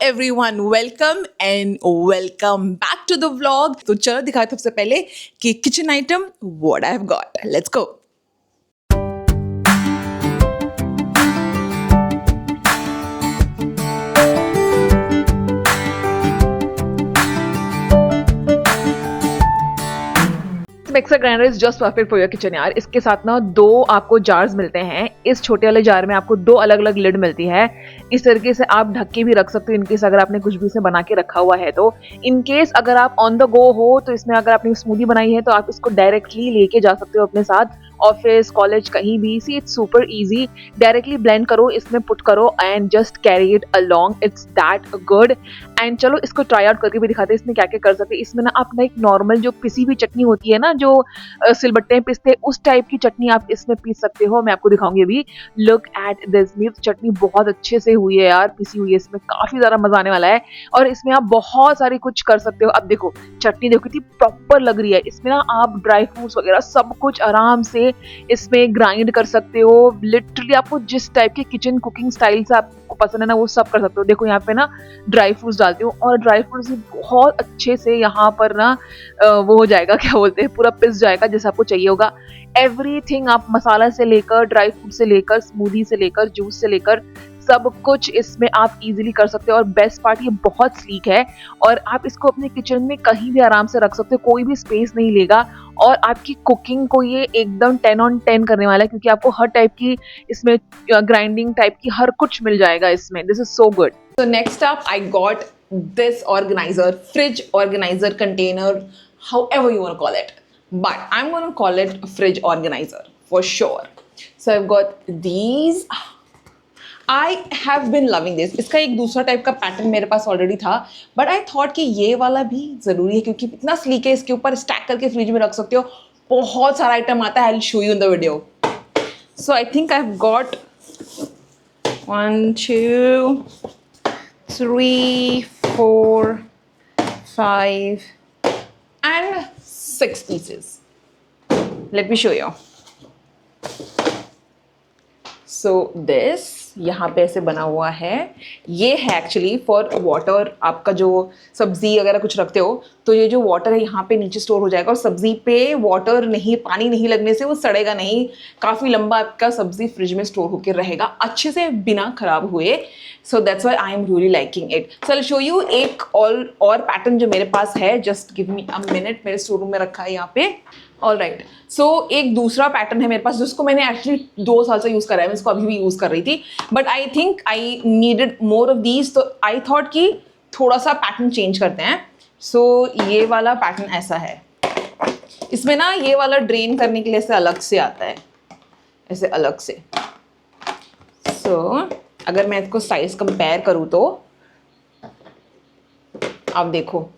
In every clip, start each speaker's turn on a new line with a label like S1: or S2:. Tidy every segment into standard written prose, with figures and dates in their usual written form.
S1: everyone, welcome and welcome back to the vlog. तो चलो दिखाते सबसे पहले कि kitchen item what I've got. Let's go. Mixer grinder is just perfect for your kitchen यार। इसके साथ ना दो आपको जार्स मिलते हैं। इस छोटे वाले जार में आपको दो अलग अलग लिड मिलती है। इस तरीके से आप ढक के भी रख सकते हो इनकेस अगर आपने कुछ भी से बना के रखा हुआ है तो। इनकेस अगर आप ऑन द गो हो तो इसमें अगर आपने स्मूदी बनाई है तो आप इसको डायरेक्टली लेके जा सकते हो अपने साथ, ऑफिस कॉलेज कहीं भी। See it's super easy, directly blend करो, इसमें पुट करो and just carry it along, it's that good. And चलो इसको ट्राई आउट करके भी दिखाते हैं इसमें क्या क्या कर सकते हैं। इसमें ना आप ना एक नॉर्मल जो पिसी हुई चटनी होती है ना, जो सिलबट्टे में पिसते हैं, उस टाइप की चटनी आप इसमें पीस सकते हो। मैं आपको दिखाऊंगी अभी। लुक एट दिस, मिर्च चटनी बहुत अच्छे से हुई है यार, पिसी हुई है, इसमें काफी ज्यादा मजा आने वाला है। और इसमें आप बहुत सारी कुछ कर सकते हो। अब देखो चटनी देखो कितनी प्रॉपर लग रही है। इसमें ना आप ड्राई फ्रूट्स वगैरह सब कुछ आराम से इसमें ग्राइंड कर सकते हो। लिटरली आपको जिस टाइप के किचन कुकिंग स्टाइल से आपको पसंद है ना वो सब कर सकते हो। देखो यहाँ पे ना ड्राई फ्रूट्स डालती हूँ और ड्राई फ्रूट्स बहुत अच्छे से यहाँ पर ना वो हो जाएगा, क्या बोलते हैं, पूरा पिस जाएगा जैसा आपको चाहिए होगा। एवरीथिंग आप मसाला से लेकर, ड्राई फ्रूट से लेकर, स्मूदी से लेकर, जूस से लेकर सब कुछ इसमें आप इजीली कर सकते हो। और बेस्ट पार्ट ये बहुत स्लीक है और आप इसको अपने किचन में कहीं भी आराम से रख सकते हो, कोई भी स्पेस नहीं लेगा। और आपकी कुकिंग को ये एकदम 10 on 10 करने वाला है क्योंकि आपको हर टाइप की इसमें ग्राइंडिंग टाइप की हर कुछ मिल जाएगा इसमें। This is so good. So next up I got this organizer, fridge organizer container, however you want to call it, but I'm going to call it a fridge organizer for sure. So I've got these. I have been loving this. इसका एक दूसरा type का pattern मेरे पास already था, but I thought कि ये वाला भी ज़रूरी है क्योंकि इतना स्लीक है, इसके ऊपर स्टैक करके फ्रिज में रख सकते हो। बहुत सारा आइटम आता है, I will show you in the video. So I think I have got 1 2 3 4 5 and 6 pieces. Let me show you. So this यहाँ पे ऐसे बना हुआ है। ये है एक्चुअली फॉर वाटर। आपका जो सब्जी अगर कुछ रखते हो तो ये जो वाटर है यहाँ पे नीचे स्टोर हो जाएगा और सब्जी पे वाटर नहीं, पानी नहीं लगने से वो सड़ेगा नहीं। काफ़ी लंबा आपका सब्जी फ्रिज में स्टोर होकर रहेगा अच्छे से बिना खराब हुए। So that's why I am really liking it. So I will show you एक और पैटर्न जो मेरे पास है। Just give me a minute, मेरे स्टोर रूम में रखा है यहाँ पे। ऑल राइट, सो एक दूसरा पैटर्न है मेरे पास जिसको मैंने एक्चुअली 2 साल से यूज़ कर रहा है। मैं इसको अभी भी यूज़ कर रही थी, but I think I needed more of these, तो आई थॉट कि थोड़ा सा पैटर्न चेंज करते हैं। सो ये वाला पैटर्न ऐसा है। इसमें ना ये वाला ड्रेन करने के लिए ऐसे अलग से आता है, ऐसे अलग से। सो अगर मैं इसको साइज कंपेयर करूँ तो आप देखो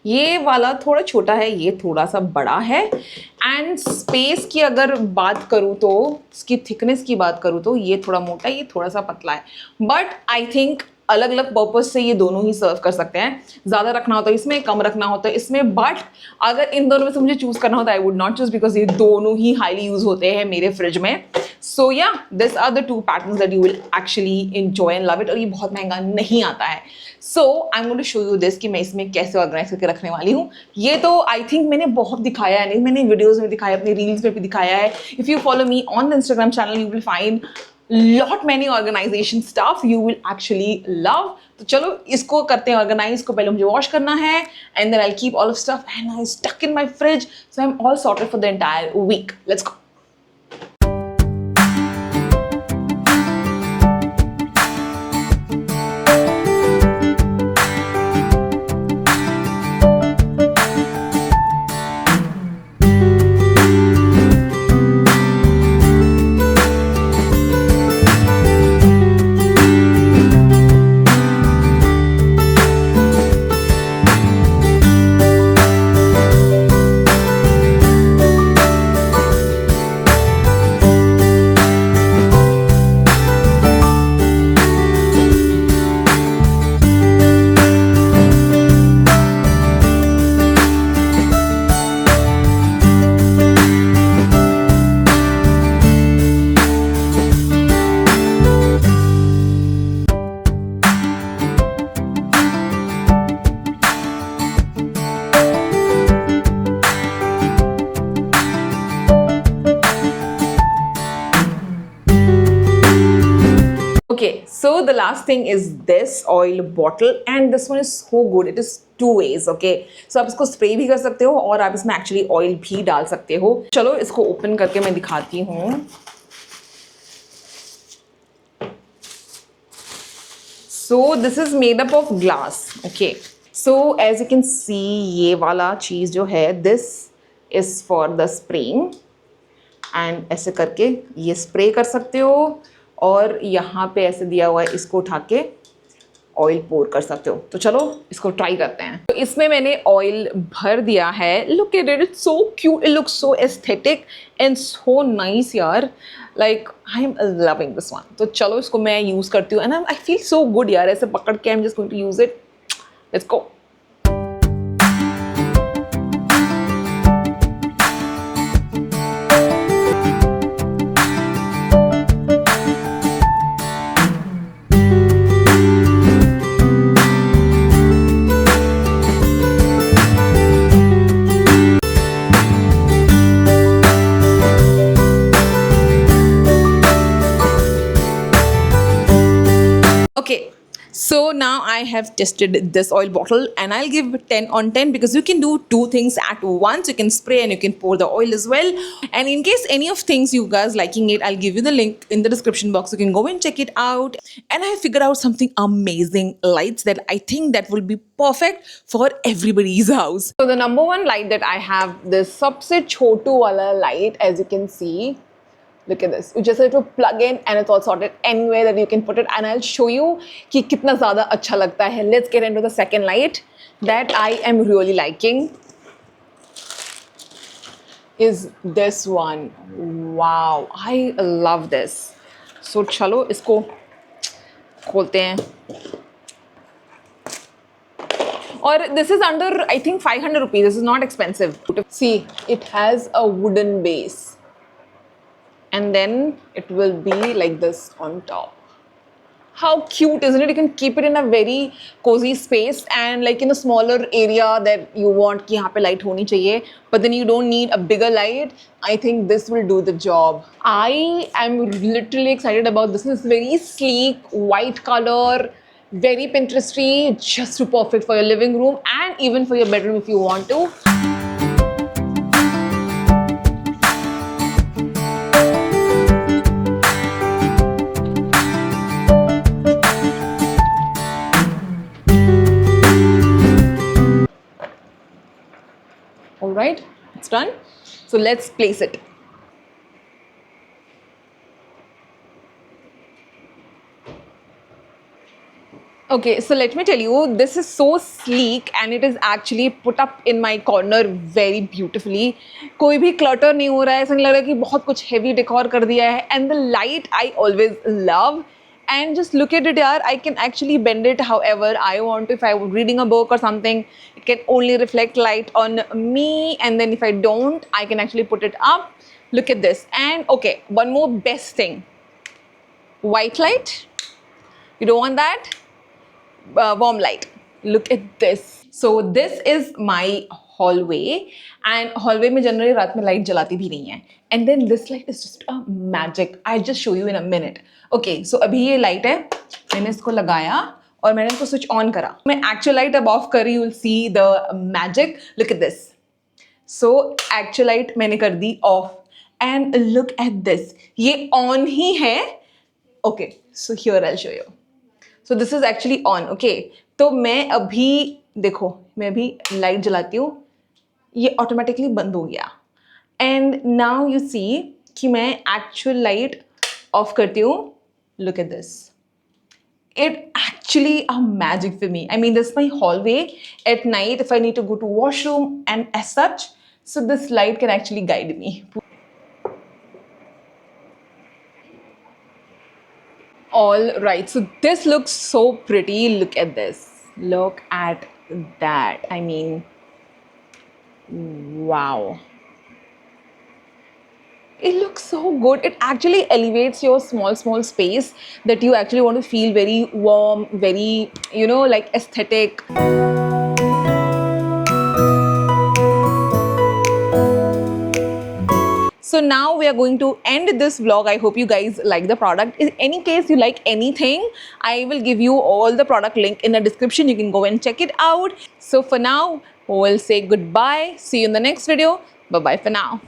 S1: ये वाला थोड़ा छोटा है, ये थोड़ा सा बड़ा है। एंड स्पेस की अगर बात करूँ तो, इसकी थिकनेस की बात करूँ तो ये थोड़ा मोटा है, ये थोड़ा सा पतला है। बट आई थिंक अलग अलग पर्पज से ये दोनों ही सर्व कर सकते हैं। ज़्यादा रखना होता है इसमें, कम रखना होता है इसमें। बट अगर इन दोनों में से मुझे चूज़ करना होता है, I would not choose, because ये दोनों ही हाईली यूज होते हैं मेरे फ्रिज में। So yeah this are the 2 patterns that you will actually enjoy and love it. और ये बहुत महंगा नहीं आता है। So I am going to show you this कि मैं इसमें कैसे ऑर्गेनाइज करके रखने वाली हूँ। ये तो आई थिंक मैंने बहुत दिखाया है, नहीं मैंने वीडियोज़ में दिखाया, अपनी रील्स में भी दिखाया है। If you follow me on the Instagram channel you will find lot many organization stuff you will actually love. तो चलो इसको करते हैं ऑर्गेनाइज। को पहले मुझे वॉश करना है and then I'll keep all of stuff and I stuck in my fridge, so I'm all sorted for the entire week. Let's go.
S2: So the last thing is this oil bottle, and this one is so good. It is two ways, okay? So आप इसको spray भी कर सकते हो और आप इसमें actually oil भी डाल सकते हो. चलो इसको ओपन करके मैं दिखाती हूँ. So this is made up of glass, okay? So as you can see, ये वाला चीज़ जो है, this is for the spraying. And ऐसे करके ये स्प्रे कर सकते हो और यहाँ पे ऐसे दिया हुआ है, इसको उठा के ऑयल पोर कर सकते हो. तो चलो इसको ट्राई करते हैं. तो इसमें मैंने ऑयल भर दिया है. Look at it, it's so cute, it looks so aesthetic and so nice यार. Like I am loving this one. तो चलो इसको मैं यूज़ करती हूँ and I feel so good यार. ऐसे पकड़ के I am just going to use it. Let's go. Okay, so now I have tested this oil bottle and I'll give 10 on 10 because you can do two things at once. You can spray and you can pour the oil as well. And in case any of things you guys liking it, I'll give you the link in the description box. You can go and check it out. And I figured out something amazing lights that I think that will be perfect for everybody's house. So the number one light that I have, this सबसे छोटू वाला light, as you can see. Look at this. You just have to plug in and it's all sorted anywhere that you can put it. And I'll show you कि कितना ज़्यादा अच्छा लगता है. Let's get into the second light that I am really liking. Is this one. Wow, I love this. So चलो इसको खोलते हैं. और this is under I think 500 rupees. This is not expensive. See, it has a wooden base. And then it will be like this on top. How cute, isn't it? You can keep it in a very cozy space and like in a smaller area that you want कि यहाँ पे light होनी चाहिए, but then you don't need a bigger light. I think this will do the job. I am literally excited about this. This is very sleek, white color, very Pinteresty, just too perfect for your living room and even for your bedroom if you want to. Alright, it's done. So let's place it. Okay, so let me tell you, this is so sleek and it is actually put up in my corner very beautifully. कोई भी clutter नहीं हो रहा है, ऐसा नहीं लग रहा है कि बहुत कुछ heavy decor कर दिया है. And the light I always love. And just look at it here, I can actually bend it however I want to. If I'm reading a book or something, it can only reflect light on me, and then if I don't, I can actually put it up. Look at this. And okay, one more best thing. White light, you don't want that. Warm light. Look at this. So this is my hallway, and hallway में generally रात में light जलाती भी नहीं है. And then this light is just a magic. I'll just show you in a minute. Okay, so अभी ये light है, मैंने इसको लगाया और मैंने इसको switch on करा. मैं actual light अब off करी, you'll see the magic. Look at this. So actual light मैंने कर दी off, and look at this. ये on ही है. Okay, so here I'll show you. So this is actually on, okay. तो मैं अभी देखो, मैं अभी light जलाती हूँ, ये automatically बंद हो गया. And now you see कि मैं actual light off करती हूँ. Look at this. It actually a magic for me. I mean, this is my hallway at night if I need to go to washroom and as such. So this light can actually guide me. All right, so this looks so pretty. Look at this. Look at that. I mean, wow. It looks so good. It actually elevates your small space that you actually want to feel very warm, very, you know, like aesthetic. So So now we are going to end this vlog. I hope you guys like the product. In any case you like anything, I will give you all the product link in the description. You can go and check it out. So for now, we'll say goodbye. See you in the next video. Bye bye for now.